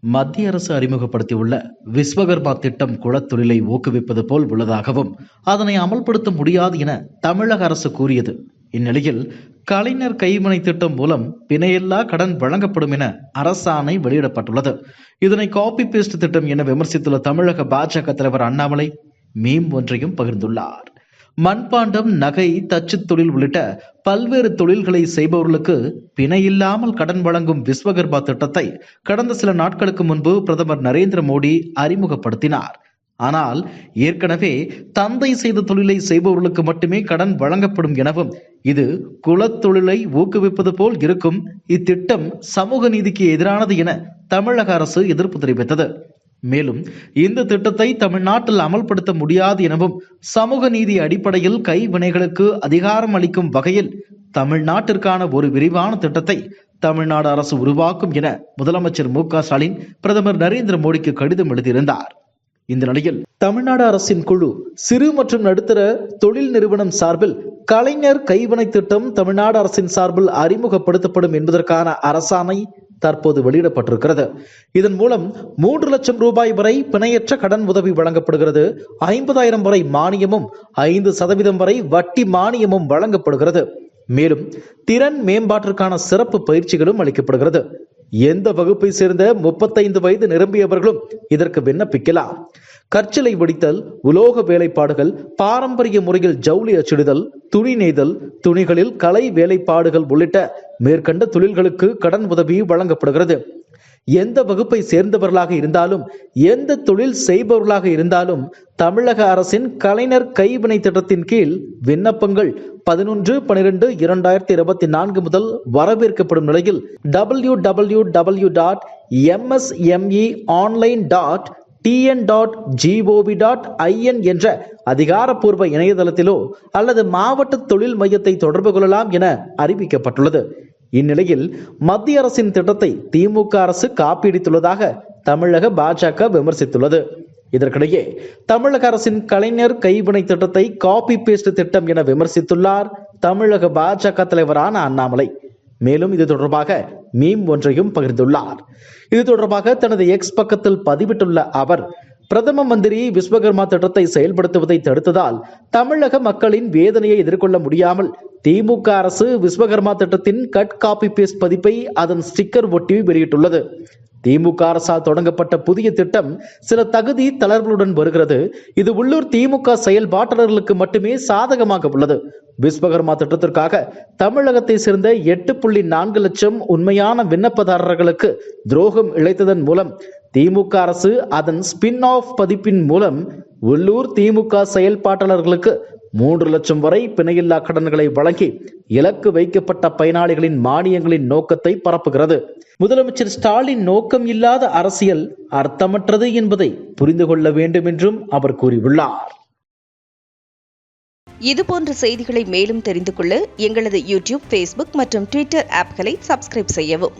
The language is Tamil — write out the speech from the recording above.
மத்திய அரசு அறிமுகப்படுத்தியுள்ள விஸ்வகர்மா திட்டம் குலத்தொழிலை ஊக்குவிப்பது போல் உள்ளதாகவும் அதனை அமல்படுத்த முடியாது என தமிழக அரசு கூறியது. இந்நிலையில் கலைஞர் கைவினை திட்டம் மூலம் பிணையில்லா கடன் வழங்கப்படும் என அரசாணை வெளியிடப்பட்டுள்ளது. இதனை காப்பி பேஸ்ட் திட்டம் என விமர்சித்துள்ள தமிழக பாஜக தலைவர் அண்ணாமலை மீம் ஒன்றையும் பகிர்ந்துள்ளார். மண்பாண்டம், நகை, தச்சு தொழில் உள்ளிட்ட பல்வேறு தொழில்களை செய்பவர்களுக்கு பிணையில்லாமல் கடன் வழங்கும் விஸ்வகர்மா திட்டத்தை கடந்த சில நாட்களுக்கு முன்பு பிரதமர் நரேந்திர மோடி அறிமுகப்படுத்தினார். ஆனால் ஏற்கனவே தந்தை செய்த தொழிலை செய்பவர்களுக்கு மட்டுமே கடன் வழங்கப்படும் எனவும் இது குலத்தொழிலை ஊக்குவிப்பது போல் இருக்கும், இத்திட்டம் சமூக நீதிக்கு எதிரானது என தமிழக அரசு எதிர்ப்பு தெரிவித்தது. மேலும் இந்த திட்டத்தை தமிழ்நாட்டில் அமல்படுத்த முடியாது எனவும் சமூக நீதி அடிப்படையில் கைவினைகளுக்கு அதிகாரம் அளிக்கும் வகையில் தமிழ்நாட்டிற்கான ஒரு விரிவான திட்டத்தை தமிழ்நாடு அரசு உருவாக்கும் என முதலமைச்சர் மு.க.ஸ்டாலின் பிரதமர் நரேந்திர மோடிக்கு கடிதம் எழுதியிருந்தார். இந்த நிலையில் தமிழ்நாடு அரசின் குழு சிறு மற்றும் நடுத்தர தொழில் நிறுவனம் சார்பில் கலைஞர் கைவினை திட்டம் தமிழ்நாடு அரசின் சார்பில் அறிமுகப்படுத்தப்படும் என்பதற்கான அரசாணை தற்போது வெளியிடப்பட்டிருக்கிறது. இதன் மூலம் 3 லட்சம் ரூபாய் வரை பிணையற்ற கடன் உதவி வழங்கப்படுகிறது. 50,000 வரை மானியமும் 5% வரை வட்டி மானியமும் வழங்கப்படுகிறது. மேலும் திறன் மேம்பாட்டிற்கான சிறப்பு பயிற்சிகளும் அளிக்கப்படுகிறது. எந்த வகுப்பை சேர்ந்த 35 வயது நிரம்பியவர்களும் இதற்கு விண்ணப்பிக்கலாம். கற்சிலை வடித்தல், உலோக வேலைப்பாடுகள், பாரம்பரிய முறையில் ஜவுளி அச்சிடுதல், துணி நெய்தல், துணிகளில் கலை வேலைப்பாடுகள் உள்ளிட்ட மேற்கண்ட தொழில்களுக்கு கடன் உதவி வழங்கப்படுகிறது. எந்த வகுப்பை சேர்ந்தவர்களாக இருந்தாலும், எந்த தொழில் செய்பவர்களாக இருந்தாலும் தமிழக அரசின் கலைஞர் கைவினை திட்டத்தின் கீழ் விண்ணப்பங்கள் 11/12/2024 முதல் வரவேற்கப்படும் நிலையில் www.msmeonline.tn.gov.in என்ற அதிகாரப்பூர்வ இணையதளத்திலோ அல்லது மாவட்ட தொழில் மையத்தை தொடர்பு கொள்ளலாம் என அறிவிக்கப்பட்டுள்ளது. இந்நிலையில் மத்திய அரசின் திட்டத்தை திமுக அரசு காப்பீடித்துள்ளதாக தமிழக பாஜக விமர்சித்துள்ளது. இதற்கிடையே தமிழக அரசின் கலைஞர் கைவினை திட்டத்தை காப்பி பேஸ்ட் திட்டம் என விமர்சித்துள்ளார் தமிழக பாஜக தலைவரான அண்ணாமலை. மேலும் இது தொடர்பாக மீம் ஒன்றையும் பகிர்ந்துள்ளார். இது தொடர்பாக தனது எக்ஸ் பக்கத்தில் பதிவிட்டுள்ள அவர், பிரதம மந்திரி விஸ்வகர்மா திட்டத்தை செயல்படுத்துவதை தடுத்ததால் தமிழக மக்களின் வேதனையை எதிர்கொள்ள முடியாமல் திமுக அரசு விஸ்வகர்மா திட்டத்தின் கட் காப்பி பேஸ்ட் பதிப்பை அதன் ஸ்டிக்கர் ஒட்டி வெளியிட்டுள்ளது. திமுக அரசால் தொடங்கப்பட்ட புதிய திட்டம் சில தகுதி தளர்வுகளுடன் வருகிறது. இது உள்ளூர் திமுக செயல்பாட்டாளர்களுக்கு மட்டுமே சாதகமாக உள்ளது. விஸ்வகர்மா திட்டத்திற்காக தமிழகத்தை சேர்ந்த 8.4 லட்சம் உண்மையான விண்ணப்பதாரர்களுக்கு துரோகம் இழைத்ததன் மூலம் திமுக அரசு அதன் ஸ்பின் ஆஃப் பதிப்பின் மூலம் உள்ளூர் திமுக செயல்பாட்டாளர்களுக்கு 3 லட்சம் வரை பிணையில்லா கடன்களை வழங்கி இலக்கு வைக்கப்பட்ட பயனாளிகளின் மானியங்களின் நோக்கத்தை பரப்புகிறது. முதலமைச்சர் ஸ்டாலின் நோக்கம் இல்லாத அரசியல் அர்த்தமற்றது என்பதை புரிந்து கொள்ள வேண்டும் என்றும் அவர் கூறியுள்ளார். இதுபோன்ற செய்திகளை மேலும் தெரிந்து கொள்ள எங்களது யூடியூப், ஃபேஸ்புக் மற்றும் ட்விட்டர் ஆப்களை சப்ஸ்கிரைப் செய்யவும்.